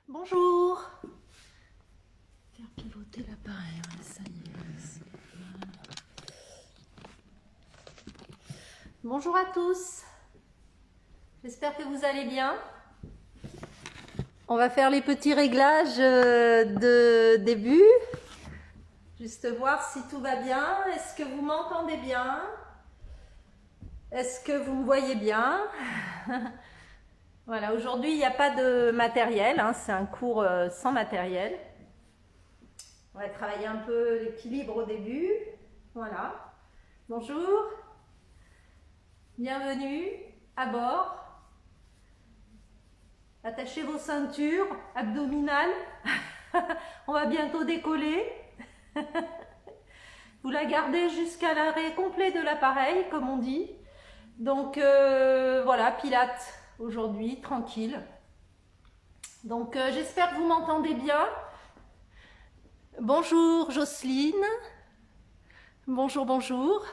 Bonjour. Faire pivoter l'appareil, ouais, ça y est. Voilà. Bonjour à tous. J'espère que vous allez bien. On va faire les petits réglages de début. Juste voir si tout va bien. Est-ce que vous m'entendez bien? Est-ce que vous me voyez bien? Voilà, aujourd'hui il n'y a pas de matériel, hein, c'est un cours sans matériel. On va travailler un peu l'équilibre au début. Voilà. Bonjour. Bienvenue à bord. Attachez vos ceintures abdominales. On va bientôt décoller. Vous la gardez jusqu'à l'arrêt complet de l'appareil, comme on dit. Donc voilà, pilates aujourd'hui, tranquille. Donc j'espère que vous m'entendez bien. Bonjour Jocelyne. Bonjour, bonjour.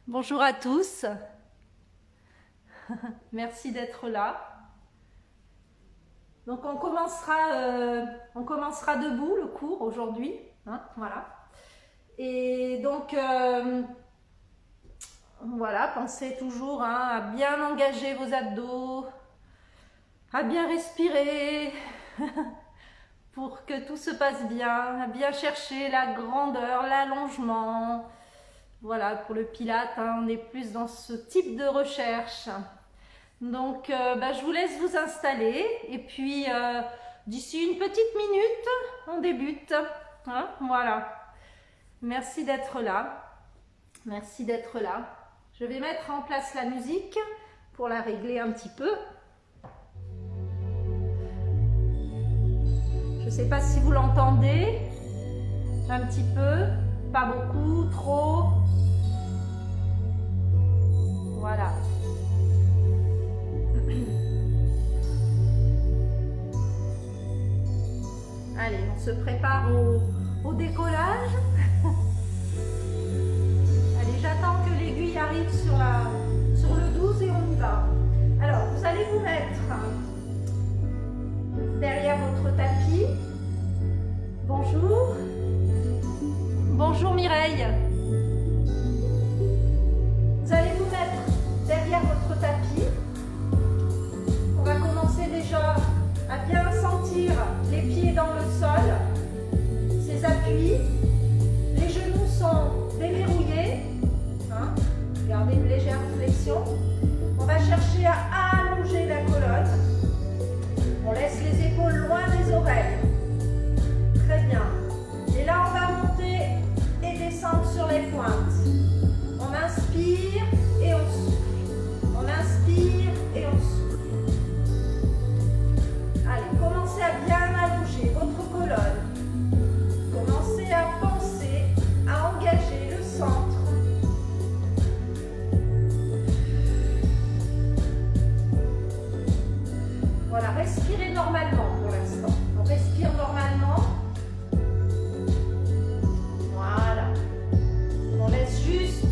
Bonjour à tous. Merci d'être là. Donc on commencera debout le cours aujourd'hui. Hein, voilà. Et donc voilà, pensez toujours hein, à bien engager vos abdos, à bien respirer pour que tout se passe bien, à bien chercher la grandeur, l'allongement. Voilà, pour le pilate, hein, on est plus dans ce type de recherche. Donc, je vous laisse vous installer et puis d'ici une petite minute, on débute. Hein, voilà. Merci d'être là. Merci d'être là. Je vais mettre en place la musique pour la régler un petit peu. Je ne sais pas si vous l'entendez. Un petit peu, pas beaucoup, trop. Voilà. Allez, on se prépare au décollage. Allez, j'attends que l'aiguille arrive sur le 12 et on y va. Alors, vous allez vous mettre derrière votre tapis. Bonjour. Bonjour Mireille. Vous allez vous mettre derrière votre tapis. On va commencer déjà à bien sentir les pieds dans le sol, ces appuis. Les genoux sont déverrouillés. Hein, gardez une légère flexion. On va chercher à allonger la colonne. On laisse les épaules loin des oreilles. Très bien. Et là, on va monter et descendre sur les pointes. On inspire et on souffle. On inspire et on souffle. Allez, commencez à bien allonger votre colonne. Commencez à penser à engager le centre. Voilà, respirez normalement pour l'instant. On respire normalement. Voilà. On laisse juste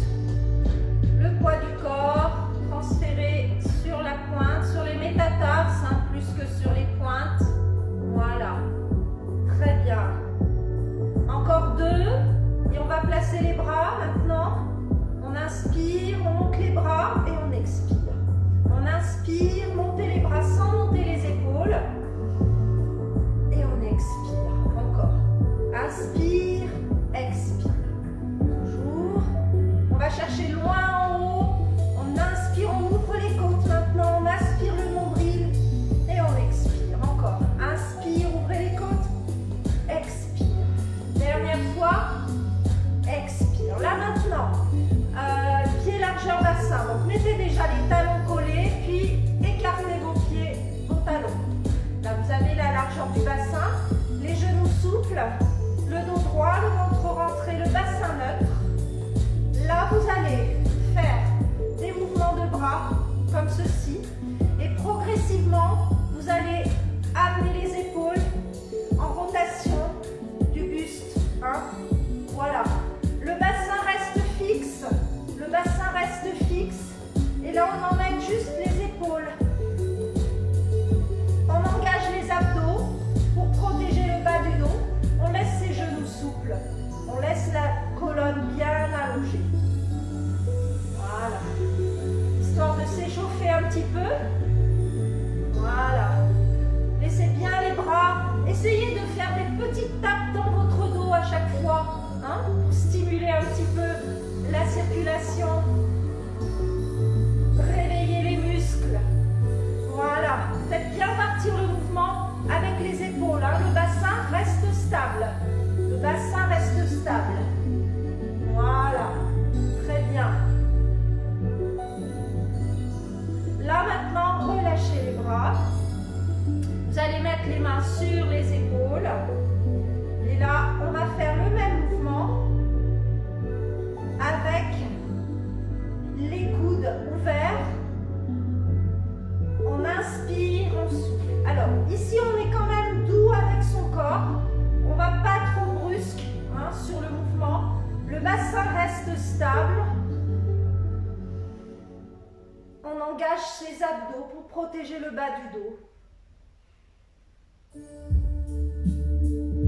le poids du corps transférer sur la pointe, sur les métatarses, hein, plus que sur les pointes. Voilà. Très bien. Encore deux. Et on va placer les bras maintenant. On inspire, on monte les bras et on expire. On inspire, montez les bras sans monter les épaules. chaque fois, hein, pour stimuler un petit peu la circulation. Réveillez les muscles. Voilà. Faites bien partir le mouvement avec les épaules. Hein. Le bassin reste stable. Le bassin reste stable. Voilà. Très bien. Là maintenant, relâchez les bras. Vous allez mettre les mains sur les épaules. Et là, on va faire le même mouvement avec les coudes ouverts. On inspire, on souffle. Alors, ici, on est quand même doux avec son corps. On ne va pas trop brusque hein, sur le mouvement. Le bassin reste stable. On engage ses abdos pour protéger le bas du dos.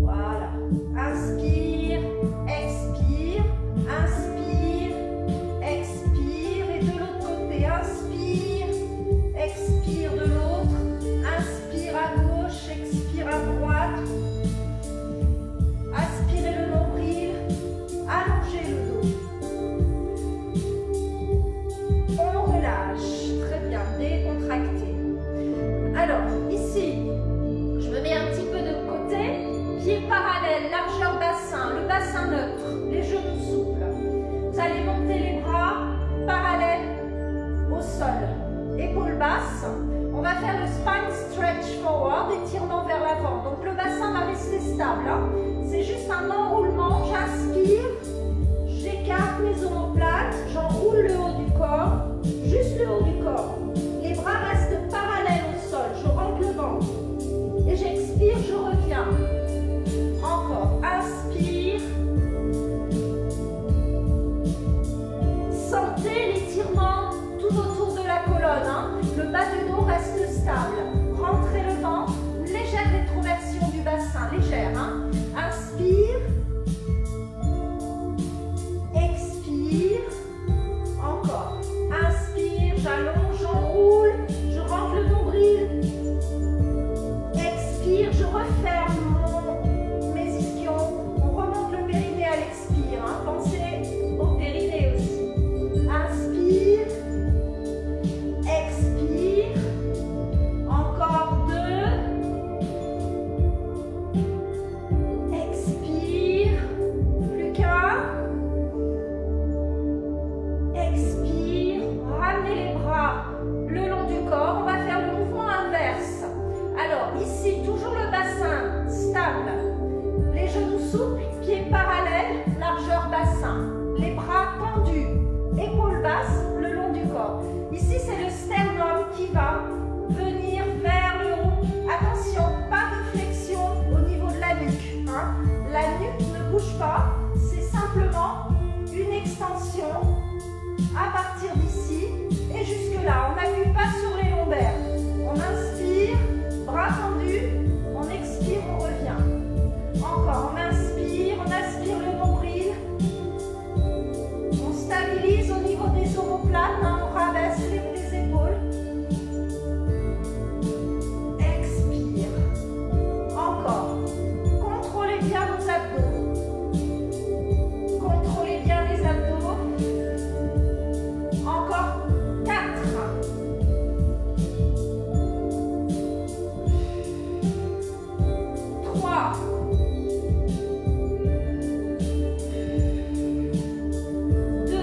Voilà. Inspire, expire, inspire, expire. Et de l'autre côté, inspire, expire de l'autre. Inspire à gauche, expire à droite. Aspirez le nombril, allongez le dos. On relâche, très bien, décontracté. Alors, ici, je me mets un petit peu de côté, pieds parallèles, largeur bassin, le bassin neutre, les genoux souples. Vous allez monter les bras parallèles au sol, épaules basses. On va faire le spine stretch forward, étirement vers l'avant. Donc le bassin va rester stable. Hein. C'est juste un enroulement, j'inspire, j'écarte mes omoplates, j'enroule le haut du corps, juste le haut du corps. Les bras restent parallèles au sol, je rentre le ventre. Et j'expire, je reviens. Encore, inspire. Sentez l'étirement tout autour de la colonne. Hein. Le bas du dos reste stable. Rentrez le ventre, légère rétroversion du bassin, légère. Hein. Inspire. Expire. Encore. Inspire, j'allonge, j'enroule, je rentre le nombril. Expire, je referme mes ischions. On remonte le périnée à l'expire. Hein. Pensez au périnée aussi. Inspire. Expire. Encore 2. Expire. Plus qu'un. Expire. Ramenez les bras le long du corps. On va faire le mouvement inverse. Alors ici, toujours le bassin stable. Les genoux souples, pieds parallèles, largeur bassin. Les bras tendus, épaules basses le long du corps. Ici, c'est le sternum qui va venir vers le haut. Attention, pas de flexion au niveau de la nuque. Hein. La nuque ne bouge pas, c'est simplement une extension à partir d'ici et jusque là. On n'appuie pas sur les lombaires. On inspire, bras tendus, on expire, on revient. Encore, on aspire le nombril. On stabilise au niveau des omoplates, hein, on rabaisse les épaules. Expire. Encore. Contrôlez bien vos abdos. Contrôlez bien les abdos. Encore 4. 3. 2.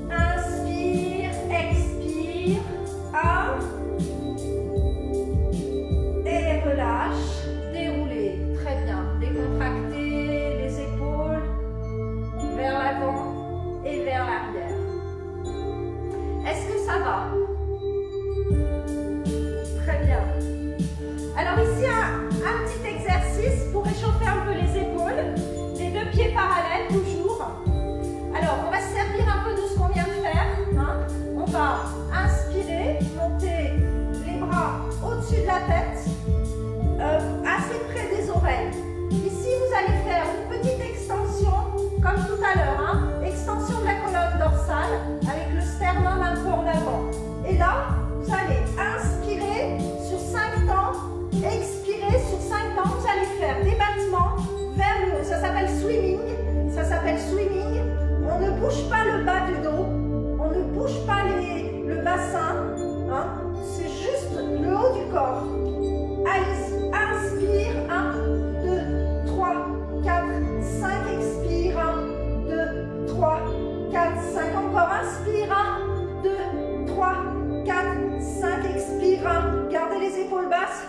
Inspire, expire. 1. Et relâche. Déroulez. Très bien. Décontractez les épaules vers l'avant et vers l'arrière. Est-ce que ça va? Très bien. Alors ici, un petit exercice pour réchauffer un peu les épaules. Les deux pieds parallèles, toujours. Alors, on va se servir un peu de ce qu'on vient de faire. Hein. On va inspirer, monter les bras au-dessus de la tête, assez près des oreilles. Ici, vous allez faire une petite extension, comme tout à l'heure. Hein. Extension de la colonne dorsale, avec le sternum un peu en avant. Et là, vous allez inspirer sur 5 temps, expirer sur 5 temps. Vous allez faire des battements basse.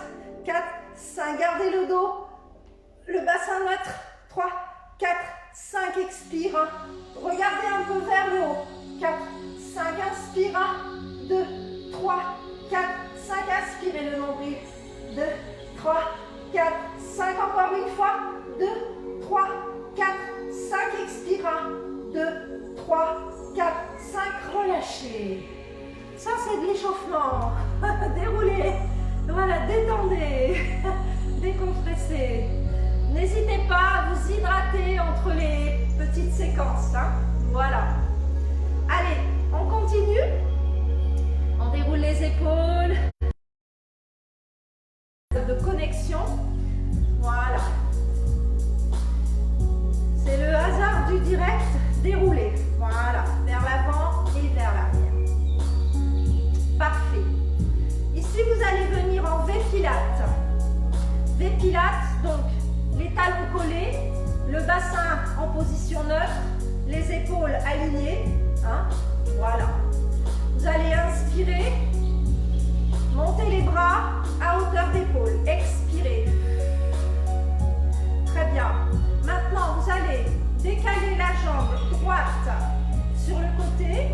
4, 5, gardez le dos. Le bassin neutre. 3, 4, 5, expire. Regardez un peu vers le haut. 4, 5, inspire. 2, 3, 4, 5, inspirez le nombril. 2, 3, 4, 5, encore une fois. 2, 3, 4, 5, expire. 2, 3, 4, 5, relâchez. Ça, c'est de l'échauffement. Déroulez. Voilà, détendez. Décompressez. N'hésitez pas à vous hydrater entre les petites séquences. Hein. Voilà. Allez, on continue. On déroule les épaules. De connexion. Voilà. C'est le hasard du direct déroulé. Voilà. Vers l'avant et vers l'arrière. Parfait. Ici, vous allez venir en V-Pilates. V-Pilates, donc les talons collés, le bassin en position neutre, les épaules alignées. Hein, voilà. Vous allez inspirer, monter les bras à hauteur d'épaule. Expirez. Très bien. Maintenant, vous allez décaler la jambe droite sur le côté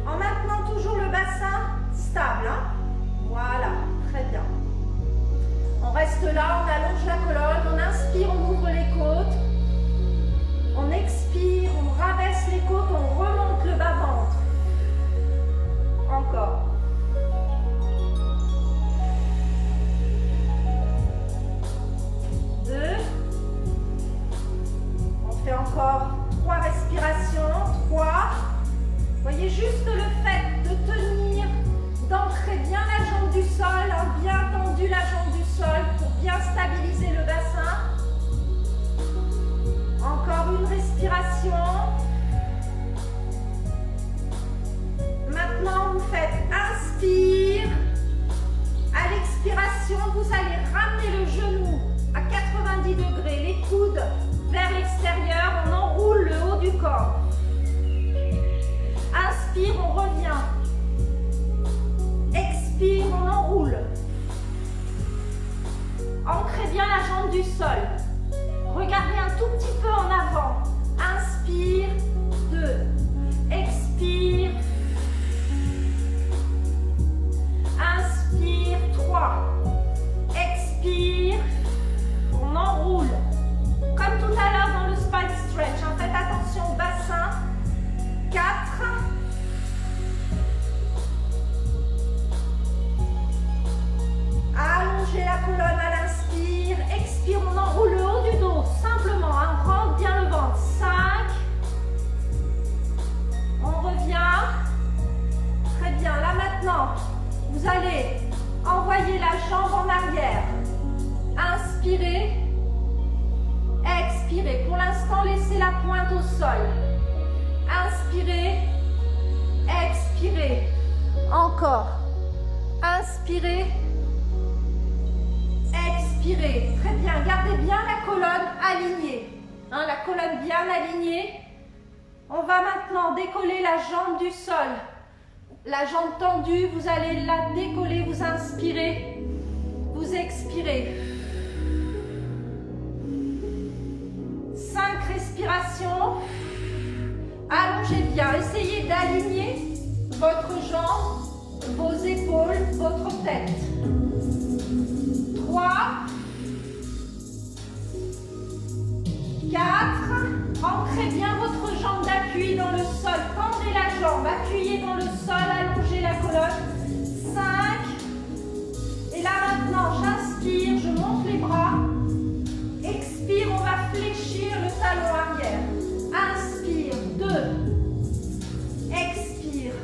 en maintenant toujours le bassin stable. Hein. Voilà, très bien. On reste là, on allonge la colonne, on inspire, on ouvre les côtes. On expire, on rabaisse les côtes, on remonte le bas-ventre. Encore. Deux. On fait encore 3 respirations. 3. Voyez juste le fait de tenir, d'ancrer bien la jambe du sol, hein, bien tendu la jambe du sol pour bien stabiliser le bassin. Encore une respiration. Maintenant, vous faites inspire. À l'expiration, vous allez ramener le genou à 90 degrés, les coudes vers l'extérieur. On enroule le haut du corps. Inspire, on revient. Expire, on enroule. Ancrez bien la jambe du sol. Regardez un tout petit peu en avant. Inspire, 2. Expire. Inspire, 3. Expire. On enroule. Comme tout à l'heure dans le spine stretch. Hein. Faites attention au bassin. 4. Allongez la colonne à l'inspire. Expire, on enroule le haut du dos. Simplement, hein, rentre bien le ventre. 5. On revient. Très bien. Là maintenant, vous allez envoyer la jambe en arrière. Inspirez. Expirez. Pour l'instant, laissez la pointe au sol. Inspirez. Expirez. Encore. Inspirez. Expirez. Très bien. Gardez bien la colonne alignée. Hein, la colonne bien alignée. On va maintenant décoller la jambe du sol. La jambe tendue, vous allez la décoller. Vous inspirez. Vous expirez. 5 respirations. Allongez bien. Essayez d'aligner votre jambe, vos épaules, votre tête. 3, 4, ancrez bien votre jambe d'appui dans le sol, tendez la jambe, appuyez dans le sol, allongez la colonne. 5, et là maintenant j'inspire, je monte les bras, expire, on va fléchir le talon arrière. Inspire, 2, expire,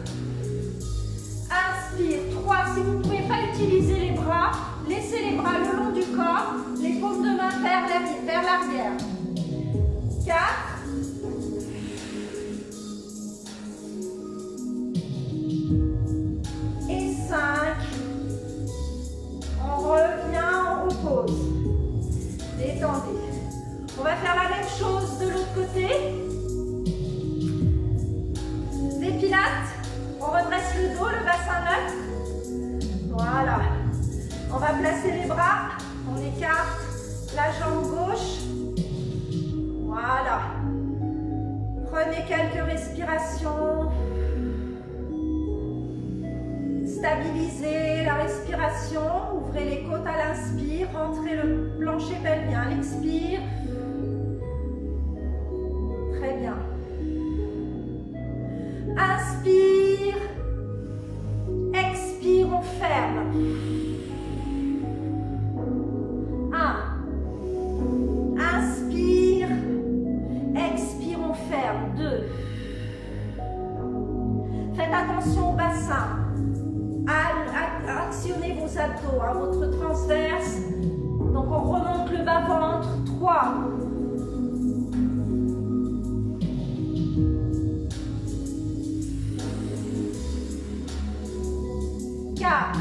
inspire, 3, si vous ne pouvez pas utiliser les bras, laissez les bras le long du corps, les paumes de main vers l'arrière. 4. Et 5. On revient, on repose. Détendez. On va faire la même chose de l'autre côté. Des pilates. On redresse le dos, le bassin neutre. Voilà. On va va placer les bras. On écarte la jambe gauche. Voilà. Prenez quelques respirations. Stabilisez la respiration. Ouvrez les côtes à l'inspire. Rentrez le plancher pelvien à l'expire. Très bien. Inspire. Expire, on ferme. 1. Inspire. Expire, on ferme. 2. Faites attention au bassin. Actionnez vos abdos, hein, votre transverse. Donc on remonte le bas-ventre. 3. 4.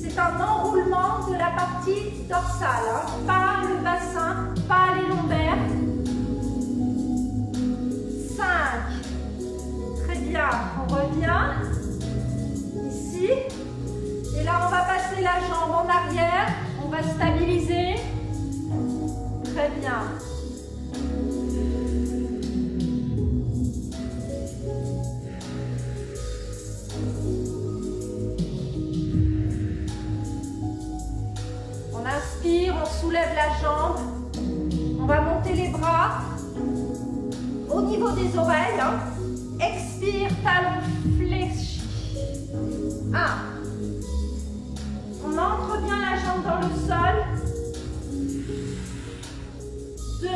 C'est un enroulement de la partie dorsale, hein, pas le bassin, pas les lombaires. 5. Très bien, on revient. Ici. Et là, on va passer la jambe en arrière. On va stabiliser. Très bien. On inspire, on soulève la jambe. On va monter les bras au niveau des oreilles. Hein. Expire, talon fléchi. 1. On entre bien la jambe dans le sol. 2.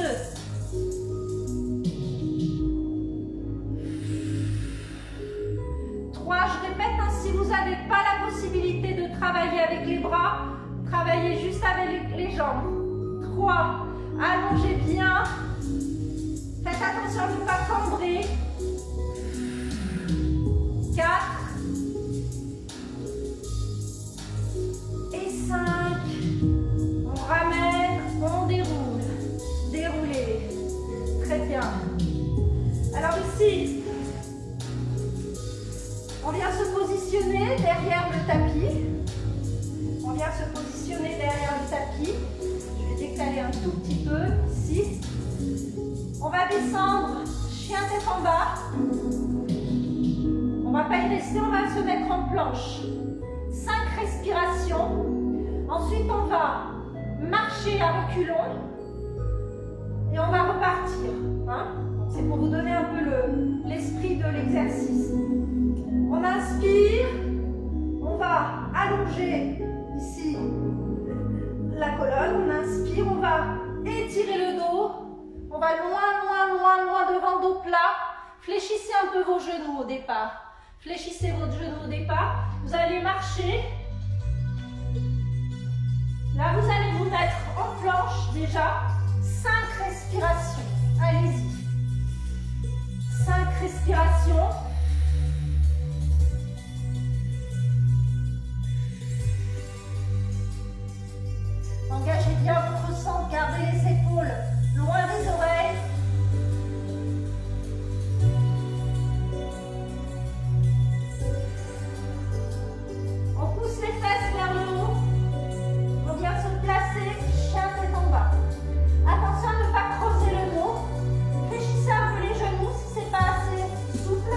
3. Je répète, hein, si vous n'avez pas la possibilité de travailler avec les bras, travaillez juste avec les jambes. 3. Allongez bien. Faites attention à ne pas cambrer. 4. Et 5. On ramène, on déroule. Déroulez. Très bien. Alors ici, on vient se positionner derrière le tapis. On vient se positionner derrière le tapis. Je vais décaler un tout petit peu ici. On va descendre, chien tête en bas. On ne va pas y rester, on va se mettre en planche. 5 respirations. Ensuite, on va marcher à reculons. Et on va repartir. Hein? C'est pour vous donner un peu l'esprit de l'exercice. On inspire. On va allonger ici la colonne. On inspire, on va étirer le dos. On va loin devant le dos plat. Fléchissez un peu vos genoux au départ. Fléchissez votre genou au départ. Vous allez marcher. Là, vous allez vous mettre en planche déjà. 5 respirations. Allez-y. 5 respirations. Engagez bien votre centre. Gardez les épaules loin des oreilles. On pousse les fesses vers le haut. On vient se placer, chien tête en bas. Attention à ne pas creuser le dos. Fléchissez un peu les genoux si ce n'est pas assez souple.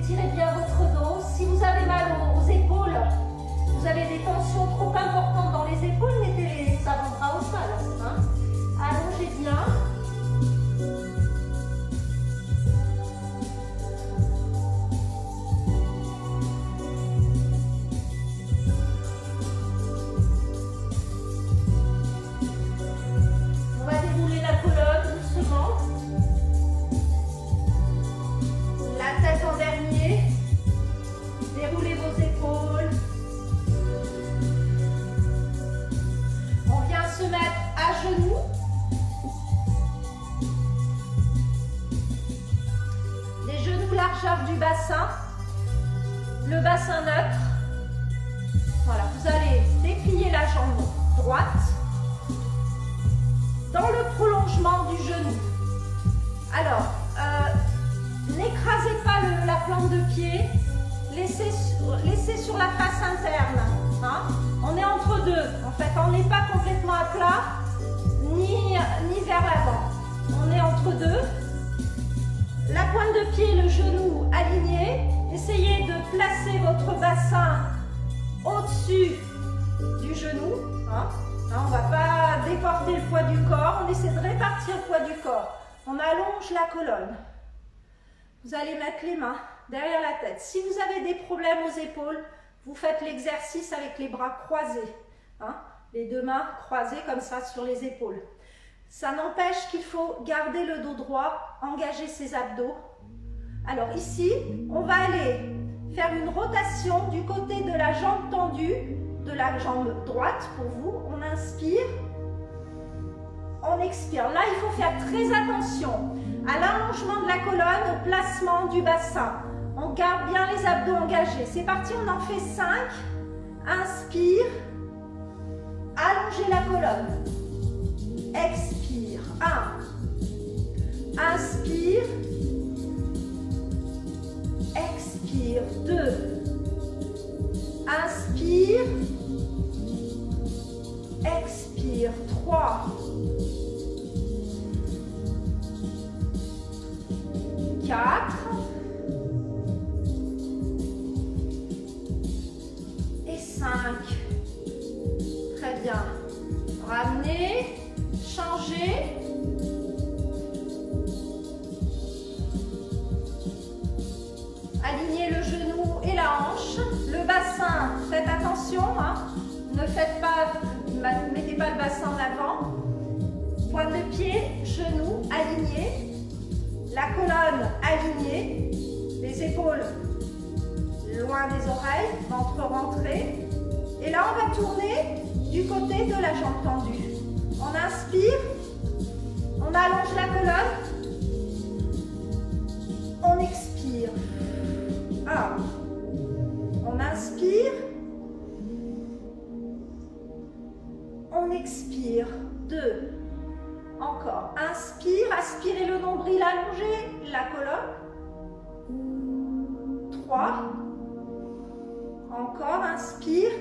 étirez bien votre dos. Si vous avez mal aux épaules, vous avez des tensions trop importantes dans les épaules, mettez les avant-bras au sol. Hein. Allongez bien. On va dérouler la colonne doucement. La tête en dernier. Déroulez vos épaules. On vient se mettre à genoux. Les genoux largeur du bassin. Le bassin neutre. Voilà, vous allez déplier la jambe droite dans le prolongement du genou. Alors, n'écrasez pas la plante de pied. Laissez sur la face interne. Hein. On est entre deux. En fait, on n'est pas complètement à plat, ni vers l'avant. On est entre deux. La pointe de pied, le genou aligné. Essayez de placer votre bassin au-dessus du genou. Hein. On ne va pas déporter le poids du corps. On essaie de répartir le poids du corps. On allonge la colonne. Vous allez mettre les mains derrière la tête. Si vous avez des problèmes aux épaules, vous faites l'exercice avec les bras croisés. Hein, les deux mains croisées comme ça sur les épaules. Ça n'empêche qu'il faut garder le dos droit, engager ses abdos. Alors ici, on va aller faire une rotation du côté de la jambe tendue, de la jambe droite pour vous. On inspire, on expire. Là, il faut faire très attention à l'allongement de la colonne, au placement du bassin. On garde bien les abdos engagés. C'est parti, on en fait 5. Inspire. Allongez la colonne. Expire. 1. Inspire. Expire. 2. Inspire. Expire. 3. 4 et 5. Très bien. Ramenez, changez. Alignez le genou et la hanche. Le bassin, faites attention. Hein. Ne faites pas, mettez pas le bassin en avant. Pointe de pied, genou aligné. La colonne alignée, les épaules loin des oreilles, ventre rentré. Et là, on va tourner du côté de la jambe tendue. On inspire, on allonge la colonne, on expire. 1. On inspire, on expire. 2. Encore. Inspire, aspirez le nombril allongé, la colonne. 3. Encore, inspire.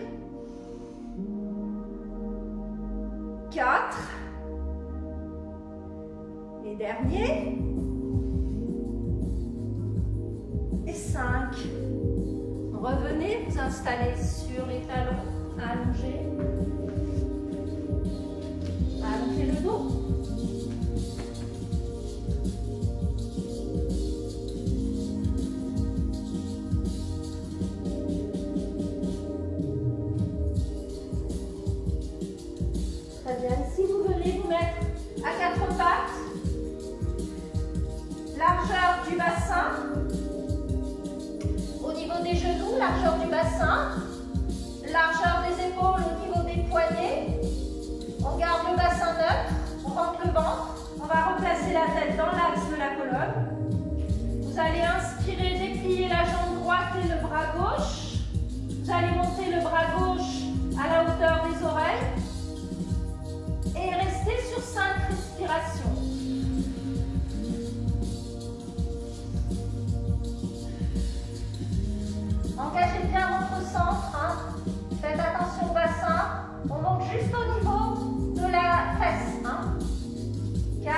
4. Et dernier. Et 5. Revenez, vous installez sur les talons, allongez. Allongez le dos. Si vous venez vous mettre à 4 pattes, largeur du bassin, au niveau des genoux, largeur du bassin, largeur des épaules au niveau des poignets, on garde le bassin neutre, on rentre le ventre, on va replacer la tête dans l'axe de la colonne. Vous allez inspirer, déplier la jambe droite et le bras gauche, vous allez monter le bras gauche à la hauteur des oreilles. Et restez sur 5 respirations. Engagez bien votre centre. Hein. Faites attention au bassin. On monte juste au niveau de la fesse. Hein. 4.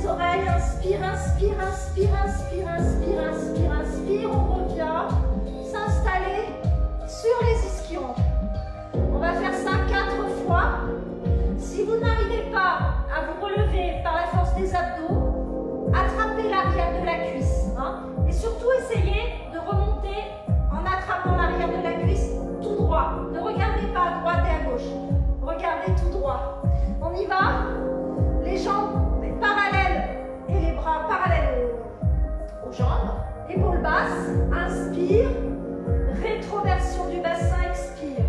oreilles. Inspire, inspire, inspire, inspire, inspire, inspire, inspire. On revient s'installer sur les ischions. On va faire ça 4 fois. Si vous n'arrivez pas à vous relever par la force des abdos, attrapez l'arrière de la cuisse. Et surtout, essayez de remonter en attrapant l'arrière de la cuisse tout droit. Ne regardez pas à droite et à gauche. Regardez tout droit. On y va. Les jambes parallèles et les bras parallèles aux jambes. Épaules basses. Inspire. Rétroversion du bassin. Expire.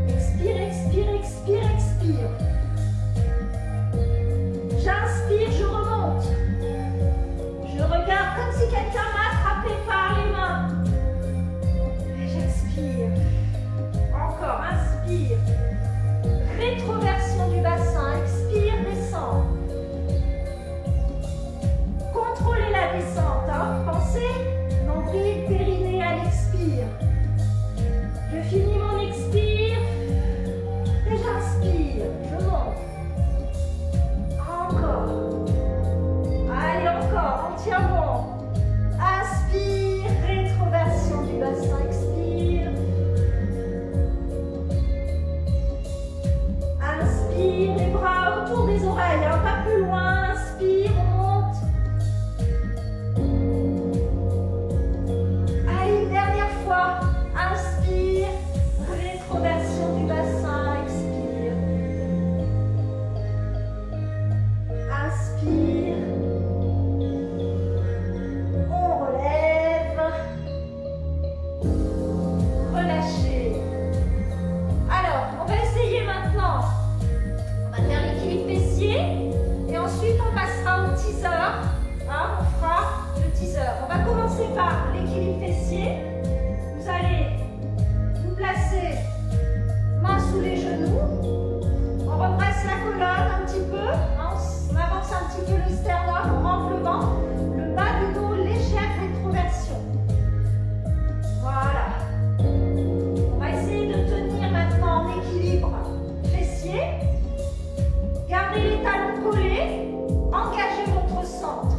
Expire, expire, expire, expire. J'inspire, je remonte. Je regarde comme si quelqu'un m'a attrapé par les mains. Et j'expire. Encore, inspire. Rétroversion du bassin. Expire, descend. Contrôlez la descente. Pensez, nombril, périnée à l'expire. Je finis mon expire. Et j'inspire. Je monte. Encore. Allez, encore, entièrement. Inspire, rétroversion du bassin, expire. Inspire, les bras autour des oreilles, pas plus loin. Inspire, on monte. Allez, une dernière fois. Inspire, rétroversion du bassin, expire. Inspire. On relève. Relâchez. Alors, on va essayer maintenant. On va faire l'équilibre fessier. Et ensuite, on passera au teaser. On fera le teaser. On va commencer par l'équilibre fessier. Vous allez vous placer main sous les genoux. On redresse la colonne un petit peu. On avance un petit peu le sternum, on rentre le ventre. Le bas du dos, légère rétroversion. Voilà. On va essayer de tenir maintenant en équilibre fessier. Gardez les talons collés. Engagez votre centre.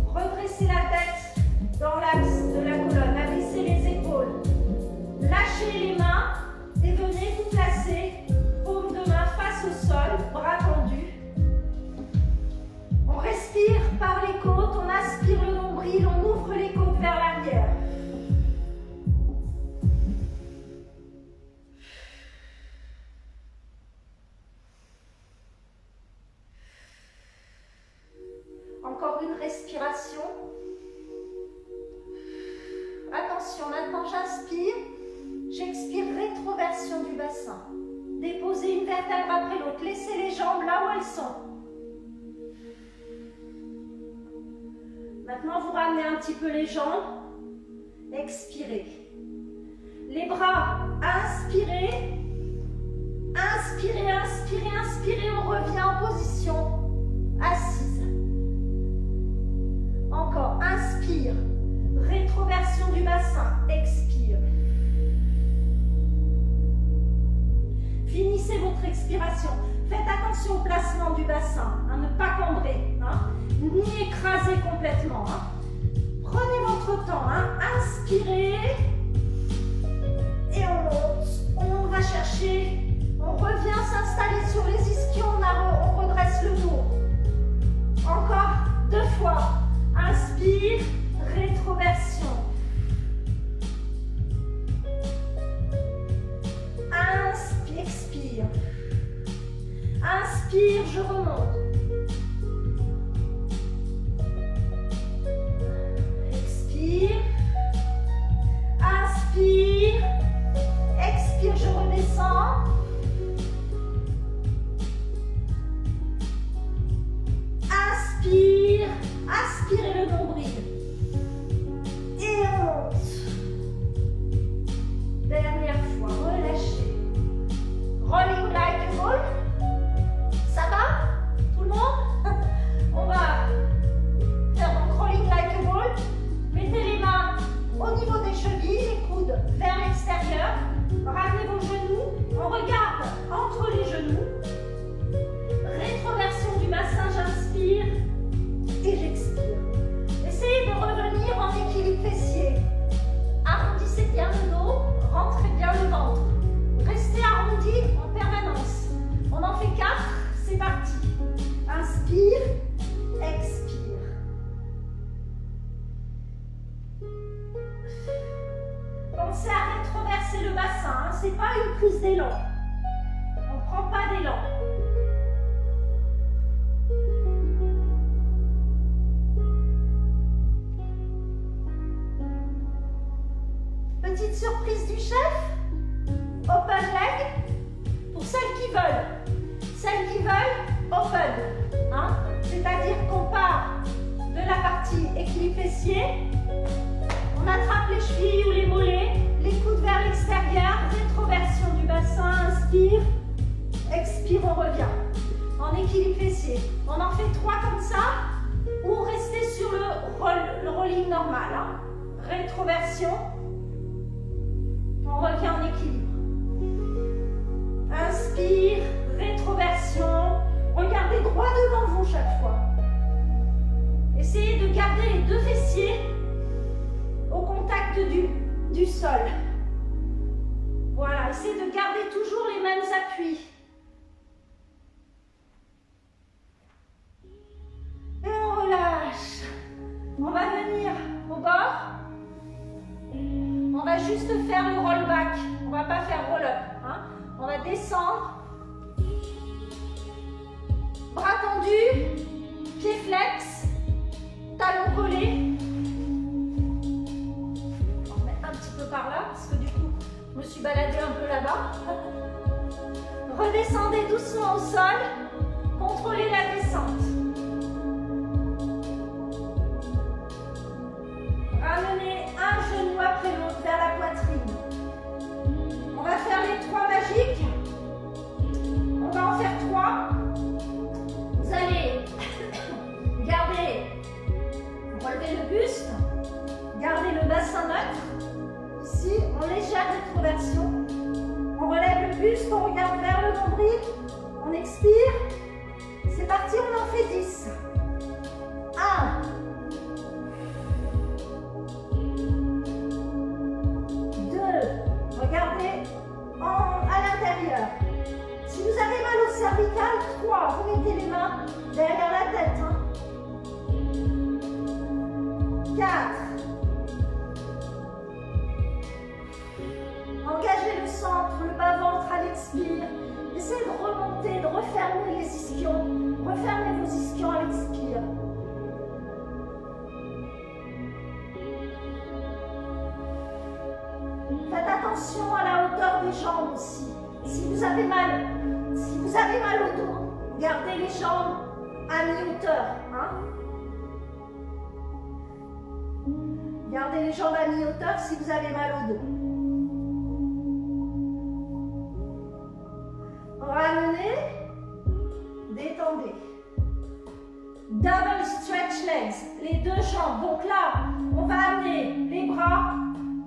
Redressez la tête dans l'axe de la colonne. Abaissez les épaules. Lâchez les mains et venez vous placer paume de main face au sol, bras tendus. On respire par les côtes, on aspire le nombril, on ouvre les côtes vers l'arrière. Encore une respiration. Attention, maintenant j'inspire, j'expire, rétroversion du bassin. Déposez une vertèbre après l'autre, laissez les jambes là où elles sont. Maintenant, vous ramenez un petit peu les jambes. Expirez. Les bras, inspirez. Inspirez, inspirez, inspirez. On revient en position assise. Encore, inspire. Rétroversion du bassin. Expire. Finissez votre expiration. Faites attention au placement du bassin, ne pas cambrer, ni écraser complètement. Prenez votre temps, inspirez et on monte. On va chercher, on revient s'installer sur les ischions, on redresse le dos. Encore 2 fois. Inspire, rétroversion. Inspire, expire. Inspire, je remonte. Expire. Inspire. Expire, je redescends. Inspire. Aspirez le nombril. Et on monte. Dernière fois, relâchez. Rolling like a ball. Ça va? Tout le fessiers. On attrape les chevilles ou les mollets, les coudes vers l'extérieur, rétroversion du bassin, inspire, expire, on revient. En équilibre fessier. On en fait 3 comme ça, ou rester sur le rolling normal. Hein. Rétroversion, on revient en équilibre. Inspire, rétroversion, regardez droit devant vous chaque fois. Essayez de garder les 2 fessiers au contact du sol. Voilà, essayez de garder toujours les mêmes appuis. Et on relâche. On va venir au bord. On va juste faire le roll back. On ne va pas faire roll up. Hein. On va descendre. Bras tendus. Pieds flex. Talons collés. On met un petit peu par là parce que du coup, je me suis baladée un peu là-bas. Redescendez doucement au sol. Contrôlez la descente. Ramenez un genou après l'autre vers la poitrine. On va faire les 3 magiques. On va en faire 3. Vous allez garder, relever le buste, garder le bassin neutre. Ici, en légère rétroversion. On relève le buste, on regarde vers le nombril. On expire. C'est parti, on en fait 10. 1. 2. Regardez à l'intérieur. Si vous avez mal au cervical, 3. Vous mettez les mains derrière la tête. 4. Engagez le centre, le bas-ventre à l'expire. Essayez de remonter, de refermer les ischions. Refermez vos ischions à l'expire. Faites attention à la hauteur des jambes aussi. Si vous avez mal au dos, gardez les jambes à mi-hauteur. Hein? Gardez les jambes à mi-hauteur si vous avez mal au dos. Ramenez, détendez. Double stretch legs, les 2 jambes. Donc là, on va amener les bras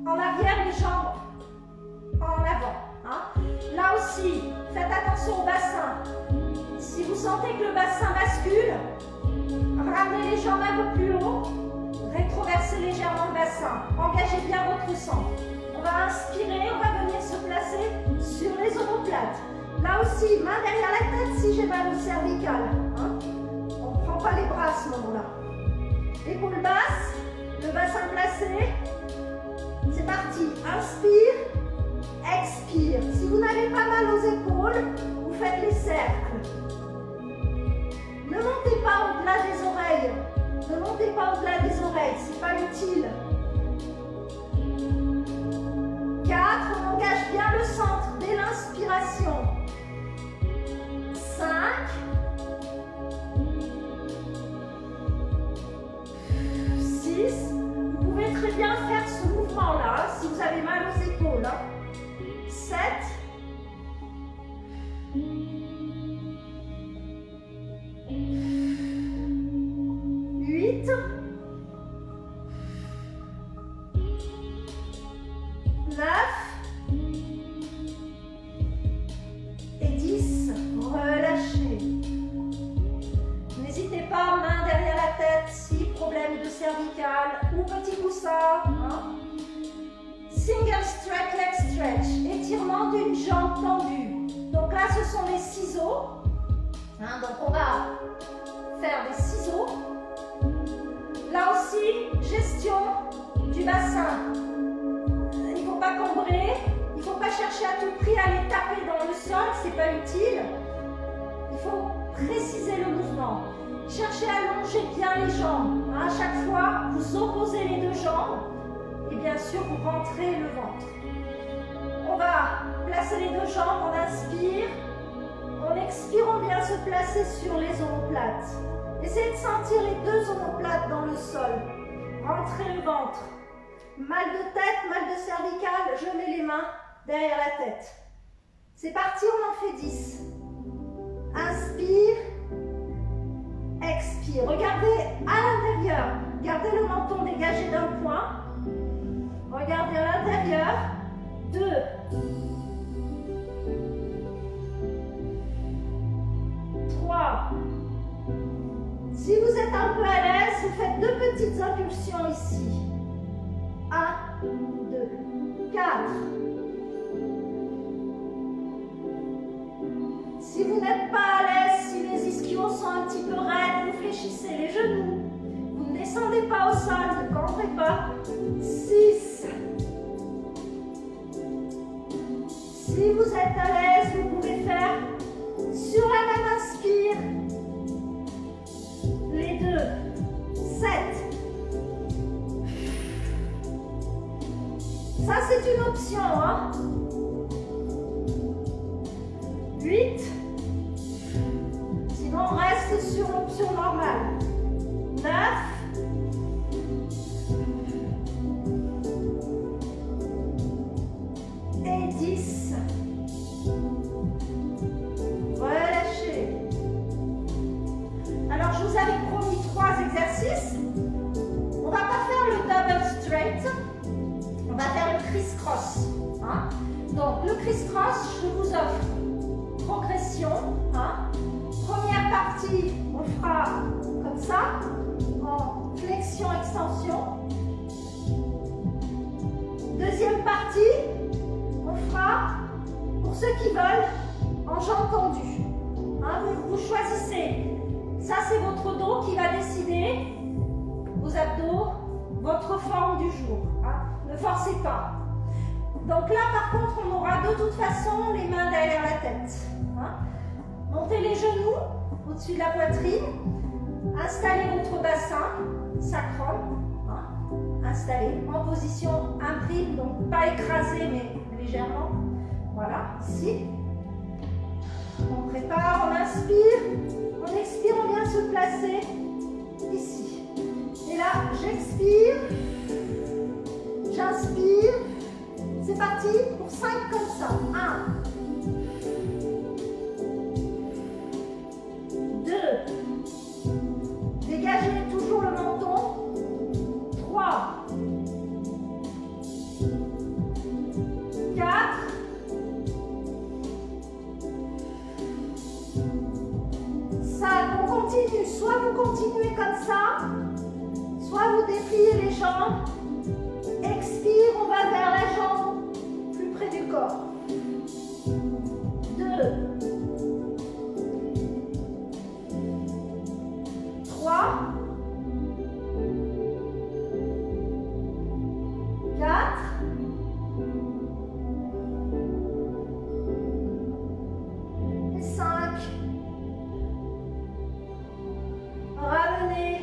en arrière, les jambes en avant. Hein. Là aussi, faites attention au bassin. Si vous sentez que le bassin bascule, ramenez les jambes un peu plus haut, rétroversez légèrement le bassin. Engagez bien votre centre. On va inspirer, on va venir se placer sur les omoplates. Là aussi, main derrière la tête si j'ai mal au cervical. Hein. On ne prend pas les bras à ce moment-là. Épaules basses, le bassin placé. C'est parti. Inspire, expire. Si vous n'avez pas mal aux épaules, vous faites les cercles. Ne montez pas au-delà des oreilles. Ne montez pas au-delà des oreilles, c'est pas utile. 4, on engage bien le centre dès l'inspiration. 5. 6. Vous pouvez très bien faire ce mouvement-là si vous avez mal aux épaules. 7. 8. 9. Et 10. Relâchez. N'hésitez pas, main derrière la tête si problème de cervical ou petit coussin. Hein. Single stretch, leg stretch. Étirement d'une jambe tendue. Donc là, ce sont les ciseaux. Hein, donc on va faire des ciseaux. Là aussi, gestion du bassin. Il ne faut pas cambrer. Il ne faut pas chercher à tout prix à les taper dans le sol. Ce n'est pas utile. Il faut préciser le mouvement. Cherchez à allonger bien les jambes. À chaque fois, vous opposez les 2 jambes. Et bien sûr, vous rentrez le ventre. On va placer les 2 jambes. On inspire. En expirant bien se placer sur les omoplates. Essayez de sentir les 2 omoplates dans le sol. rentrez le ventre. Mal de tête, mal de cervicale, je mets les mains derrière la tête. C'est parti, on en fait 10. Inspire, expire. Regardez à l'intérieur. Gardez le menton dégagé d'un point. Regardez à l'intérieur. 2. 3. Si vous êtes un peu à l'aise, vous faites 2 petites impulsions ici. 1, 2, 4. Si vous n'êtes pas à l'aise, si les ischios sont un petit peu raides, vous fléchissez les genoux. Vous ne descendez pas au sol, ne campez pas. 6. Si vous êtes à l'aise, vous pouvez faire sur la même inspire les 2. 7. Ça, c'est une option, hein. 8. Sinon, on reste sur l'option normale. 9. Et 10. Relâchez. Alors, je vous avais promis 3 exercices. On ne va pas faire le double straight. On va faire le criss-cross. Hein? Donc, le criss-cross, je vous offre progression. Hein? Première partie, on fera comme ça, en flexion-extension. Deuxième partie, on fera, pour ceux qui veulent, en jambes tendues. Hein? Vous choisissez. Ça, c'est votre dos qui va décider, vos abdos, votre forme du jour. Hein? Ne forcez pas. Donc là, par contre, on aura de toute façon les mains derrière la tête. Hein? Montez les genoux au-dessus de la poitrine. Installez votre bassin, sacrum. Hein? Installez en position imprime, donc pas écrasé, mais légèrement. Voilà, ici. On prépare, on inspire, on expire, on vient se placer ici. Et là, j'expire, j'inspire. C'est parti pour 5 comme ça. 1. 2. Dégagez toujours le menton. 3. 4. 5. On continue. Soit vous continuez comme ça, soit vous dépliez les jambes. Expire, on va vers la jambe plus près du corps. 2. 3. 4. 5. Ramenez,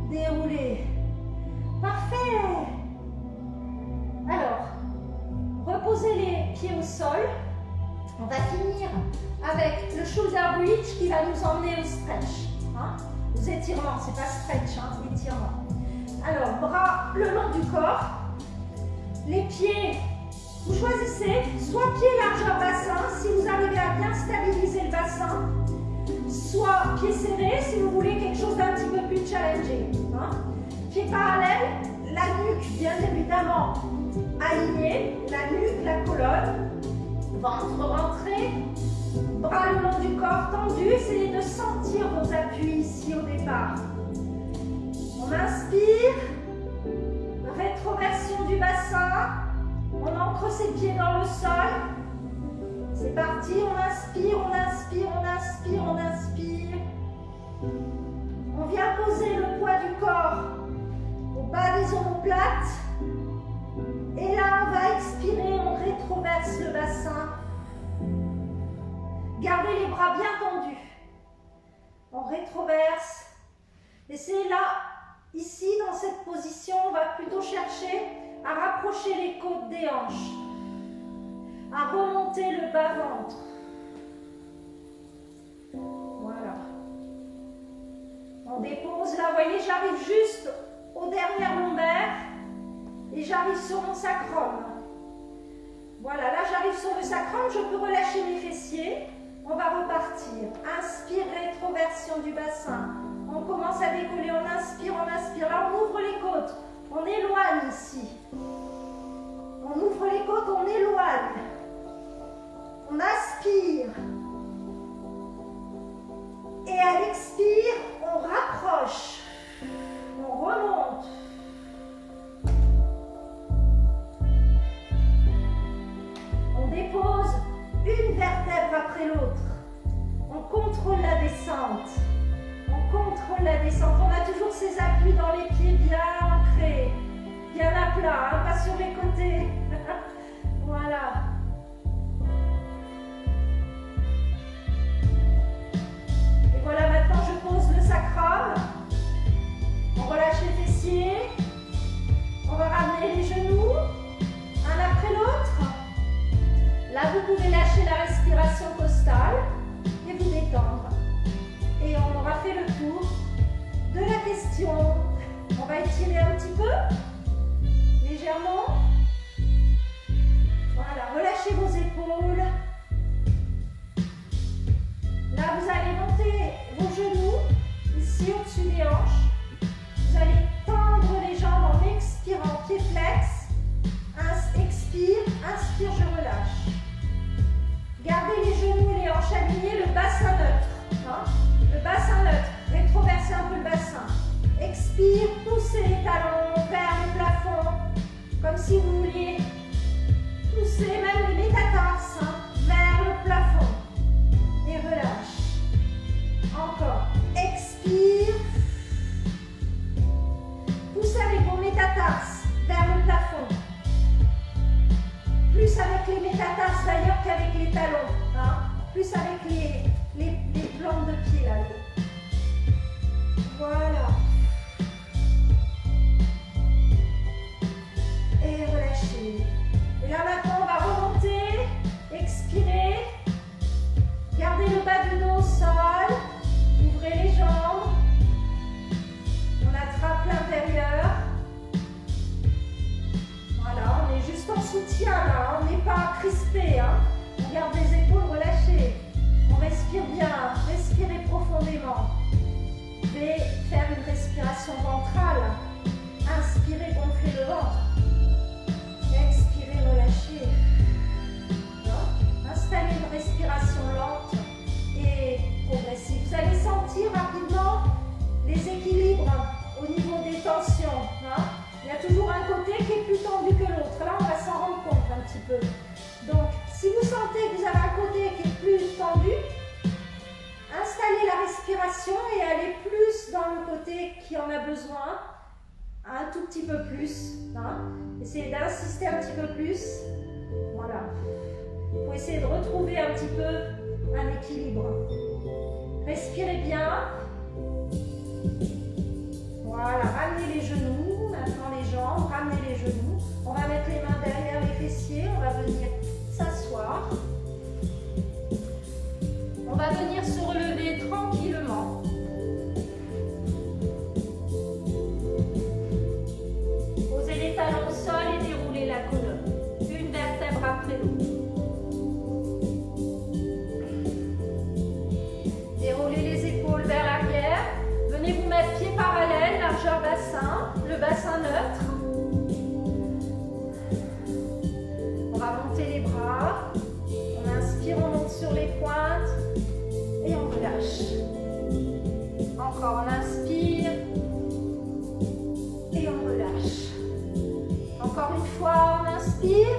déroulez. Parfait. Alors, reposez les pieds au sol. On va finir avec le shoulder bridge qui va nous emmener au stretch. Hein? Aux étirements, c'est pas stretch, hein, étirement. Alors, bras le long du corps. Les pieds, vous choisissez soit pied largeur bassin, si vous arrivez à bien stabiliser le bassin, soit pied serré, si vous voulez quelque chose d'un petit peu plus challenging. Hein? Pieds parallèles, la nuque bien évidemment alignée, la nuque, la colonne, ventre rentré, bras le long du corps tendu, essayez de sentir vos appuis ici au départ. On inspire, rétroversion du bassin, on ancre ses pieds dans le sol. C'est parti, on inspire, on inspire, on inspire, on inspire. On vient poser le poids du corps au bas des omoplates. Et là, on va expirer, on rétroverse le bassin. Gardez les bras bien tendus. On rétroverse. Et c'est là, ici, dans cette position, on va plutôt chercher à rapprocher les côtes des hanches, à remonter le bas-ventre. Voilà. On dépose là, vous voyez, j'arrive juste aux dernières lombaires et j'arrive sur mon sacrum. Voilà, là j'arrive sur le sacrum, je peux relâcher mes fessiers. On va repartir. Inspire, rétroversion du bassin. On commence à décoller, on inspire, on inspire. Là on ouvre les côtes, on éloigne ici. On ouvre les côtes, on éloigne. On aspire. Et à l'expire, on rapproche. On remonte. On dépose une vertèbre après l'autre. On contrôle la descente. On contrôle la descente. On a toujours ces appuis dans les pieds bien ancrés. Bien à plat, hein, pas sur les côtés. Voilà. Et voilà, maintenant je pose le sacrum. On relâche les fessiers. On va ramener les genoux, un après l'autre. Là, vous pouvez lâcher la respiration costale et vous détendre. Et on aura fait le tour de la question. On va étirer un petit peu, légèrement. Voilà, relâchez vos épaules. Là, vous allez monter vos genoux, ici au-dessus des hanches. Vous allez tendre les jambes en expirant, pied flex. Expire, inspire, je relâche. Gardez les genoux et les hanches alignés, le bassin neutre. Hein? Le bassin neutre, rétroversez un peu le bassin. Expire, poussez les talons vers le plafond, comme si vous vouliez pousser même les métatarses vers le plafond. Et relâche. Encore. Expire. Poussez avec vos métatarses vers le plafond. Plus avec les métatarses d'ailleurs qu'avec les talons. Hein? Plus avec les plantes de pied là. Voilà. Et relâchez. Et là maintenant on va remonter. Expirer. Gardez le bas du dos au sol. Ouvrez les jambes. On attrape l'intérieur. Voilà, on est juste en soutien là, on n'est pas crispé. Hein. On garde les épaules relâchées. On respire bien, respirez profondément. Je vais faire une respiration ventrale. Inspirez, gonflez le ventre. Expirez, relâchez. Installez une respiration lente et progressive. Vous allez sentir rapidement les équilibres au niveau des tensions. Hein. Il y a toujours un côté qui est plus tendu que l'autre. Là, on va s'en rendre compte un petit peu. Donc, si vous sentez que vous avez un côté qui est plus tendu, installez la respiration et allez plus dans le côté qui en a besoin. Un tout petit peu plus. Hein. Essayez d'insister un petit peu plus. Voilà. Pour essayer de retrouver un petit peu un équilibre. Respirez bien. Voilà, ramenez les genoux, maintenant les jambes, ramenez les genoux. On va mettre les mains derrière les fessiers, on va venir s'asseoir. On va venir se relever tranquillement. Posez les talons au sol et déroulez la colonne. Une vertèbre après l'autre. Déroulez les épaules vers l'arrière. Venez vous mettre pieds parallèles, largeur bassin, le bassin neutre. On va monter les bras. On inspire, on monte sur les pointes. Et on relâche. Encore, on inspire. Et on relâche. Encore une fois, on inspire.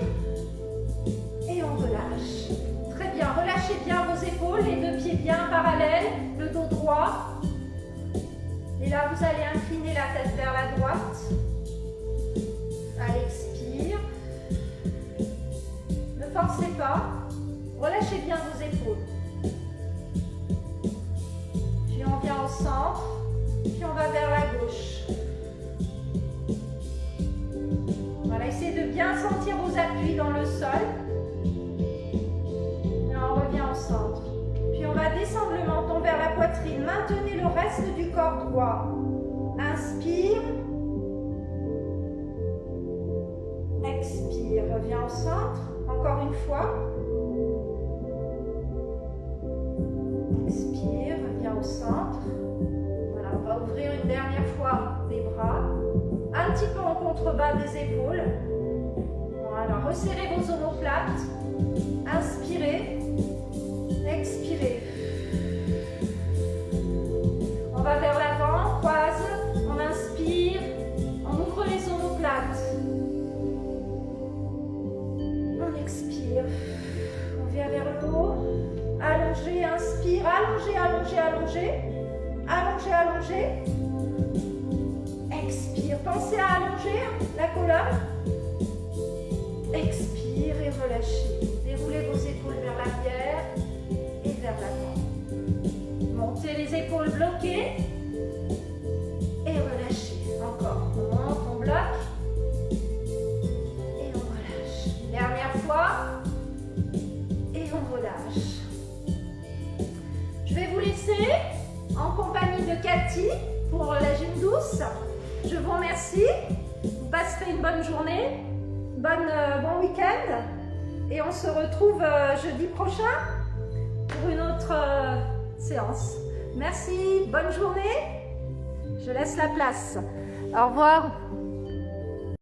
Et on relâche. Très bien, relâchez bien vos épaules, les deux pieds bien parallèles, le dos droit. Et là, vous allez incliner la tête vers la droite. À l'expire. Ne forcez pas. Relâchez bien vos épaules. Puis on vient au centre. Puis on va vers la gauche. Voilà, essayez de bien sentir vos appuis dans le sol. Et on revient au centre. Puis on va descendre le menton vers la poitrine. Maintenez le reste du corps droit. Inspire. Expire, reviens au centre. Encore une fois. Expire, reviens au centre. Voilà, on va ouvrir une dernière fois les bras. Un petit peu en contrebas des épaules. Voilà, resserrez vos omoplates. Inspirez. Expirez. On va vers l'avant, croise. On inspire. On ouvre les omoplates. On expire. On vient vers le haut. Allongez, inspire. Allongez, allongez, allongez. Allongez, allongez. Expire. Pensez à allonger la colonne. Expire et relâchez. Déroulez vos épaules vers l'arrière et vers l'avant. Montez les épaules bloquées et relâchez. Encore. On monte, on bloque et on relâche. Dernière fois et on relâche. Je vais vous laisser en compagnie de Cathy pour la gym douce. Je vous remercie. Vous passerez une bonne journée, bon week-end. Et on se retrouve jeudi prochain pour une autre séance. Merci, bonne journée. Je laisse la place. Au revoir.